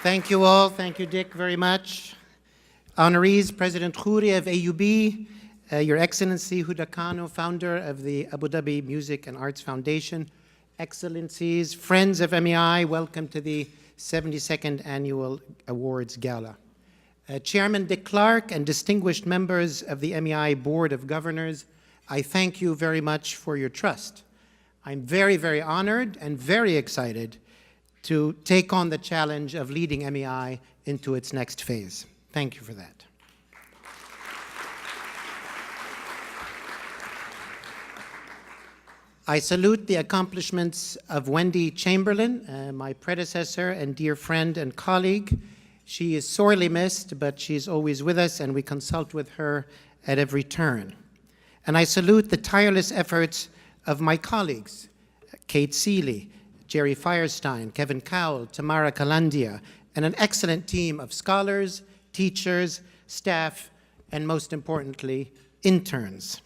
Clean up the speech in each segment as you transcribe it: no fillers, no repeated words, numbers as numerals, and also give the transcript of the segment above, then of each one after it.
Thank you all. Thank you, Dick, very much. Honorees, President Khouri of AUB, Your Excellency Huda Kano, founder of the Abu Dhabi Music and Arts Foundation, Excellencies, friends of MEI, welcome to the 72nd Annual Awards Gala. Chairman Dick Clark and distinguished members of the MEI Board of Governors, I thank you very much for your trust. I'm very, very honored and very excited to take on the challenge of leading MEI into its next phase. Thank you for that. I salute the accomplishments of Wendy Chamberlain, my predecessor and dear friend and colleague. She is sorely missed, but she's always with us, and we consult with her at every turn. And I salute the tireless efforts of my colleagues, Kate Seeley, Jerry Firestein, Kevin Cowell, Tamara Kalandia, and an excellent team of scholars, teachers, staff, and most importantly, interns.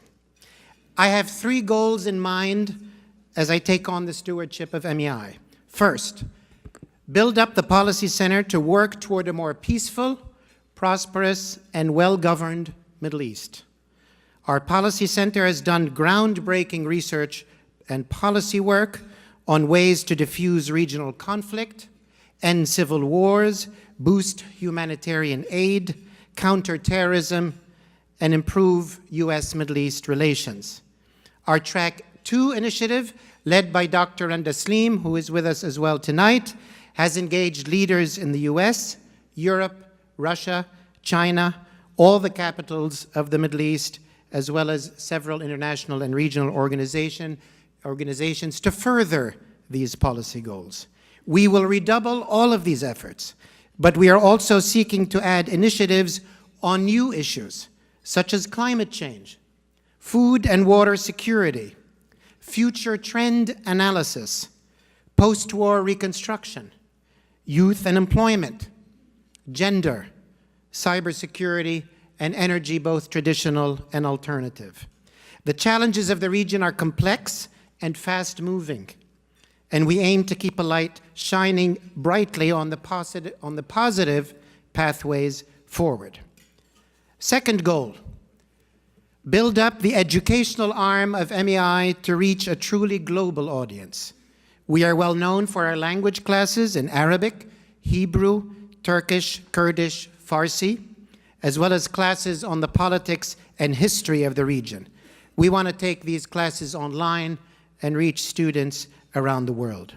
I have 3 goals in mind as I take on the stewardship of MEI. First, build up the Policy Center to work toward a more peaceful, prosperous, and well-governed Middle East. Our Policy Center has done groundbreaking research and policy work on ways to diffuse regional conflict, end civil wars, boost humanitarian aid, counter terrorism, and improve U.S.-Middle East relations. Our Track 2 initiative, led by Dr. Randa Saleem, who is with us as well tonight, has engaged leaders in the US, Europe, Russia, China, all the capitals of the Middle East, as well as several international and regional organizations to further these policy goals. We will redouble all of these efforts, but we are also seeking to add initiatives on new issues, such as climate change, food and water security, future trend analysis, post-war reconstruction, youth and employment, gender, cybersecurity, and energy, both traditional and alternative. The challenges of the region are complex and fast-moving, and we aim to keep a light shining brightly on the positive pathways forward. Second goal, build up the educational arm of MEI to reach a truly global audience. We are well known for our language classes in Arabic, Hebrew, Turkish, Kurdish, Farsi, as well as classes on the politics and history of the region. We want to take these classes online and reach students around the world.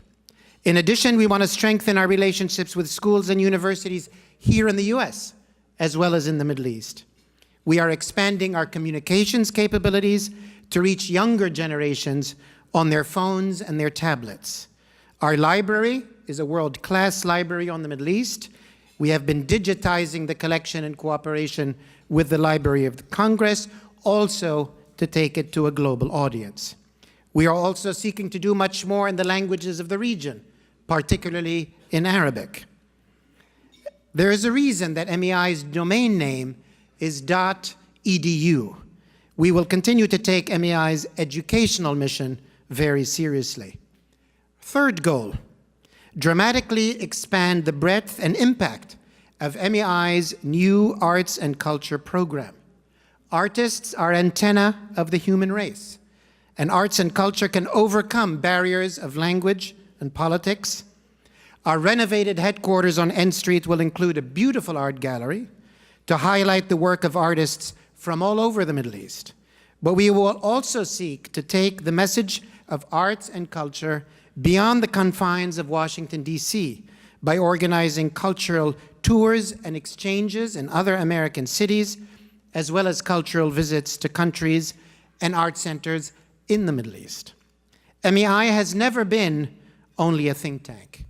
In addition, we want to strengthen our relationships with schools and universities here in the US, as well as in the Middle East. We are expanding our communications capabilities to reach younger generations on their phones and their tablets. Our library is a world-class library on the Middle East. We have been digitizing the collection in cooperation with the Library of Congress, also to take it to a global audience. We are also seeking to do much more in the languages of the region, particularly in Arabic. There is a reason that MEI's domain name is .edu. We will continue to take MEI's educational mission very seriously. Third goal, dramatically expand the breadth and impact of MEI's new arts and culture program. Artists are antenna of the human race, and arts and culture can overcome barriers of language and politics. Our renovated headquarters on N Street will include a beautiful art gallery to highlight the work of artists from all over the Middle East. But we will also seek to take the message of arts and culture beyond the confines of Washington, D.C., by organizing cultural tours and exchanges in other American cities, as well as cultural visits to countries and art centers in the Middle East. MEI has never been only a think tank.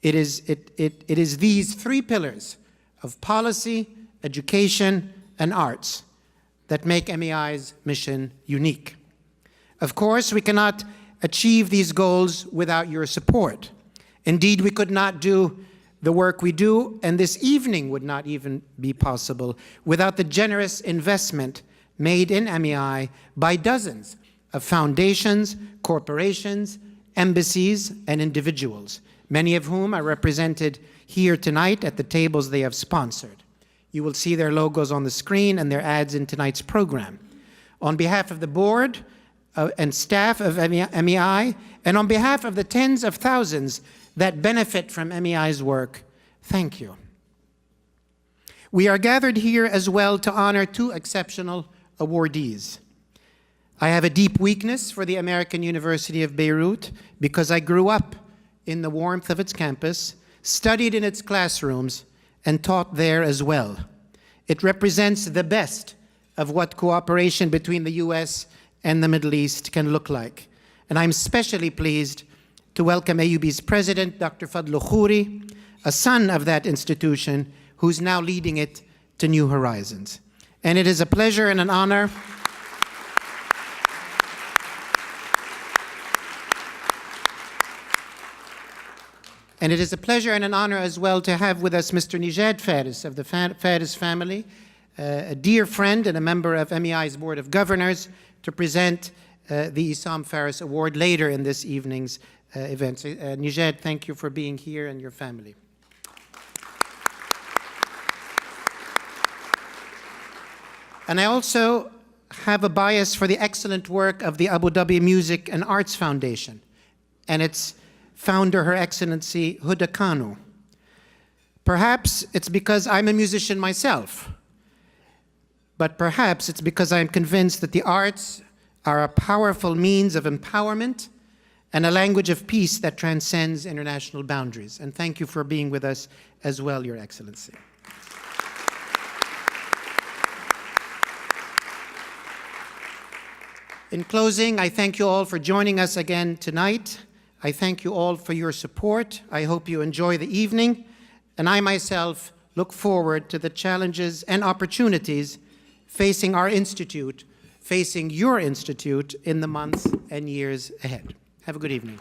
It is these 3 pillars of policy, education, and arts that make MEI's mission unique. Of course, we cannot achieve these goals without your support. Indeed, we could not do the work we do, and this evening would not even be possible without the generous investment made in MEI by dozens of foundations, corporations, embassies, and individuals, many of whom are represented here tonight at the tables they have sponsored. You will see their logos on the screen and their ads in tonight's program. On behalf of the board and staff of MEI, and on behalf of the tens of thousands that benefit from MEI's work, thank you. We are gathered here as well to honor two exceptional awardees. I have a deep weakness for the American University of Beirut because I grew up in the warmth of its campus, studied in its classrooms, and taught there as well. It represents the best of what cooperation between the US and the Middle East can look like. And I'm especially pleased to welcome AUB's president, Dr. Fadlu Khouri, a son of that institution who's now leading it to new horizons. And it is a pleasure and an honor as well to have with us Mr. Nijad Faris of the Faris family, a dear friend and a member of MEI's Board of Governors, to present the Issam Faris Award later in this evening's event. Nijad, thank you for being here and your family. And I also have a bias for the excellent work of the Abu Dhabi Music and Arts Foundation and its founder, Her Excellency Huda Kanu. Perhaps it's because I'm a musician myself, but perhaps it's because I'm convinced that the arts are a powerful means of empowerment and a language of peace that transcends international boundaries. And thank you for being with us as well, Your Excellency. In closing, I thank you all for joining us again tonight. I thank you all for your support. I hope you enjoy the evening. And I myself look forward to the challenges and opportunities facing our institute, facing your institute in the months and years ahead. Have a good evening.